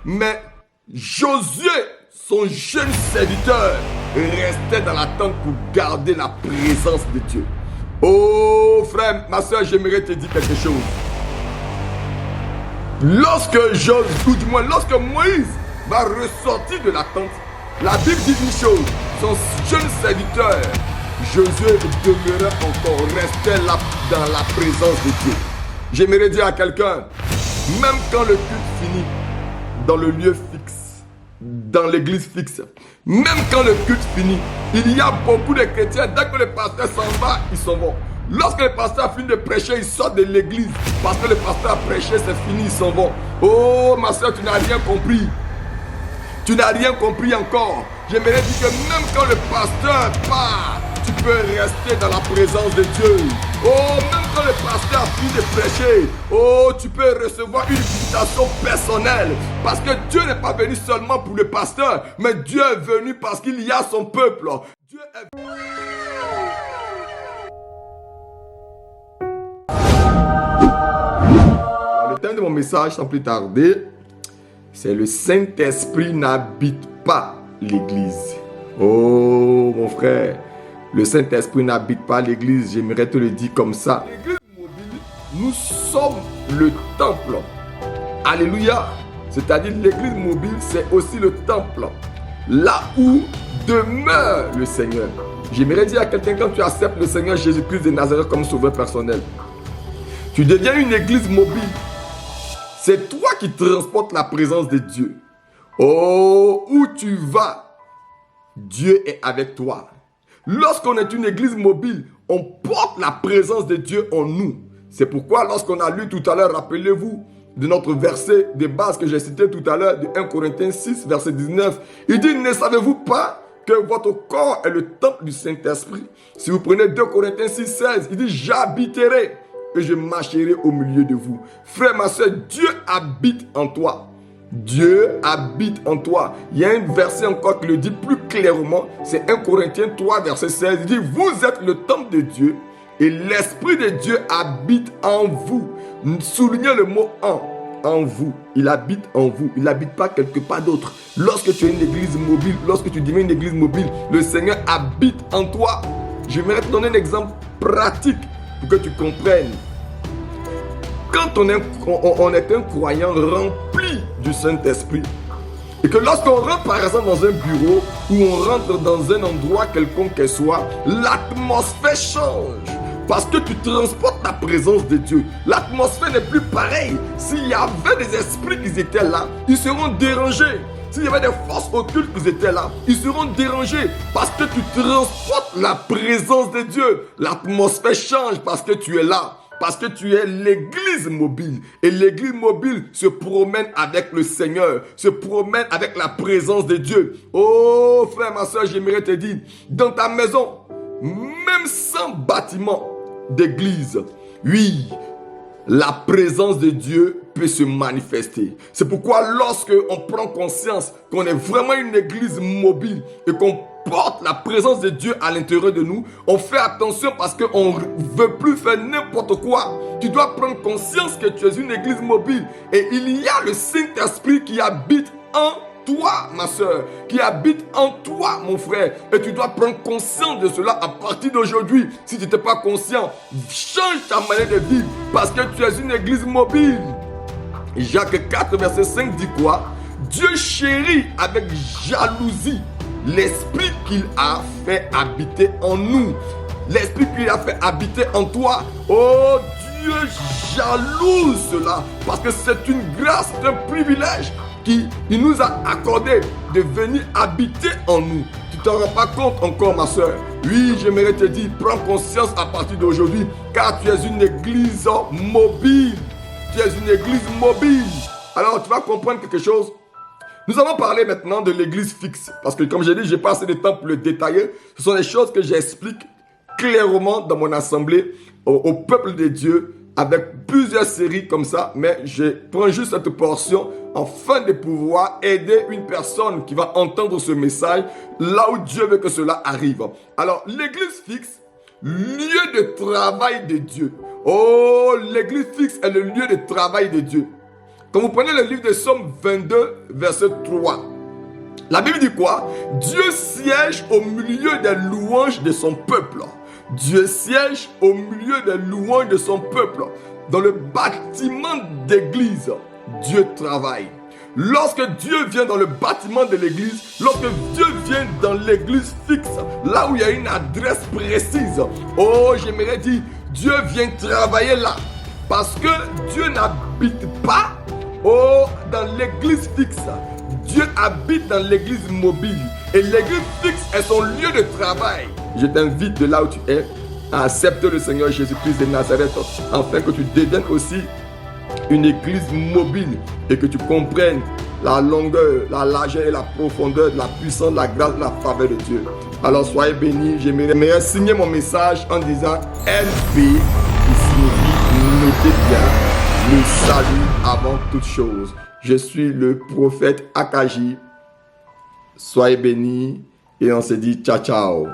Mais Josué, son jeune serviteur, restait dans la tente pour garder la présence de Dieu. Oh frère, ma soeur, j'aimerais te dire quelque chose. Lorsque lorsque Moïse va ressortir de la tente, la Bible dit une chose, son jeune serviteur, Josué demeurait encore, restait là dans la présence de Dieu. J'aimerais dire à quelqu'un, même quand le culte finit dans le lieu fixe, dans l'église fixe, même quand le culte finit, il y a beaucoup de chrétiens, dès que le pasteur s'en va, ils s'en vont. Lorsque le pasteur finit de prêcher, ils sortent de l'église. Parce que le pasteur a prêché, c'est fini, ils s'en vont. Oh ma soeur, tu n'as rien compris. Tu n'as rien compris encore. J'aimerais dire que même quand le pasteur part, tu peux rester dans la présence de Dieu. Oh, même quand le pasteur finit de prêcher, oh, tu peux recevoir une visitation personnelle. Parce que Dieu n'est pas venu seulement pour le pasteur, mais Dieu est venu parce qu'il y a son peuple. Dieu est venu. Le thème de mon message, sans plus tarder, c'est le Saint-Esprit n'habite pas l'Église. Oh, mon frère, le Saint-Esprit n'habite pas l'Église, j'aimerais te le dire comme ça. L'Église mobile, nous sommes le temple. Alléluia. C'est-à-dire l'Église mobile, c'est aussi le temple. Là où demeure le Seigneur. J'aimerais dire à quelqu'un, quand tu acceptes le Seigneur Jésus-Christ de Nazareth comme sauveur personnel, tu deviens une église mobile. C'est toi qui transportes la présence de Dieu. Oh, où tu vas, Dieu est avec toi. Lorsqu'on est une église mobile, on porte la présence de Dieu en nous. C'est pourquoi lorsqu'on a lu tout à l'heure, rappelez-vous de notre verset de base que j'ai cité tout à l'heure, de 1 Corinthiens 6, verset 19. Il dit, ne savez-vous pas que votre corps est le temple du Saint-Esprit? Si vous prenez 2 Corinthiens 6, 16, il dit, j'habiterai et je marcherai au milieu de vous. Frère, ma soeur, Dieu habite en toi. Dieu habite en toi. Il y a un verset encore qui le dit plus clairement. C'est 1 Corinthiens 3, verset 16. Il dit, vous êtes le temple de Dieu et l'Esprit de Dieu habite en vous. Soulignez le mot en vous. Il habite en vous. Il n'habite pas quelque part d'autre. Lorsque tu es une église mobile, lorsque tu deviens une église mobile, le Seigneur habite en toi. J'aimerais te donner un exemple pratique pour que tu comprennes. Quand on est un croyant rempli du Saint-Esprit, et que lorsqu'on rentre par exemple dans un bureau ou on rentre dans un endroit quelconque qu'elle soit, l'atmosphère change. Parce que tu transportes la présence de Dieu. L'atmosphère n'est plus pareille. S'il y avait des esprits qui étaient là, ils seront dérangés. S'il y avait des forces occultes qui étaient là, ils seront dérangés. Parce que tu transportes la présence de Dieu. L'atmosphère change parce que tu es là. Parce que tu es l'église mobile. Et l'église mobile se promène avec le Seigneur. Se promène avec la présence de Dieu. Oh frère, ma soeur, j'aimerais te dire, dans ta maison, même sans bâtiment d'église, oui, la présence de Dieu peut se manifester. C'est pourquoi lorsque on prend conscience qu'on est vraiment une église mobile et qu'on porte la présence de Dieu à l'intérieur de nous, on fait attention parce qu'on ne veut plus faire n'importe quoi. Tu dois prendre conscience que tu es une église mobile et il y a le Saint-Esprit qui habite en toi, ma soeur, qui habite en toi, mon frère. Et tu dois prendre conscience de cela à partir d'aujourd'hui. Si tu n'étais pas conscient, change ta manière de vivre parce que tu es une église mobile. Jacques 4, verset 5 dit quoi? Dieu chérit avec jalousie l'esprit qu'il a fait habiter en nous. L'esprit qu'il a fait habiter en toi. Oh, Dieu jalouse cela parce que c'est une grâce, c'est un privilège qu'il nous a accordé de venir habiter en nous. Tu t'en rends pas compte encore, ma soeur? Oui, j'aimerais te dire, prends conscience à partir d'aujourd'hui, car tu es une église mobile. Tu es une église mobile. Alors, tu vas comprendre quelque chose. Nous allons parler maintenant de l'église fixe. Parce que, comme j'ai dit, je n'ai pas assez de temps pour le détailler. Ce sont des choses que j'explique clairement dans mon assemblée au peuple de Dieu, avec plusieurs séries comme ça, mais je prends juste cette portion afin de pouvoir aider une personne qui va entendre ce message là où Dieu veut que cela arrive. Alors, l'église fixe, lieu de travail de Dieu. Oh, l'église fixe est le lieu de travail de Dieu. Quand vous prenez le livre de Somme 22, verset 3, la Bible dit quoi? Dieu siège au milieu des louanges de son peuple. Dieu siège au milieu des louanges de son peuple. Dans le bâtiment d'église, Dieu travaille. Lorsque Dieu vient dans le bâtiment de l'église, lorsque Dieu vient dans l'église fixe, là où il y a une adresse précise, oh, j'aimerais dire, Dieu vient travailler là. Parce que Dieu n'habite pas, oh, dans l'église fixe. Dieu habite dans l'église mobile. Et l'église fixe est son lieu de travail. Je t'invite de là où tu es à accepter le Seigneur Jésus-Christ de Nazareth, afin que tu deviennes aussi une église mobile et que tu comprennes la longueur, la largeur et la profondeur de la puissance, de la grâce, de la faveur de Dieu. Alors soyez bénis. J'aimerais signer mon message en disant NB, qui signifie notez bien le salut avant toute chose. Je suis le prophète Akaji. Soyez bénis et on se dit ciao ciao.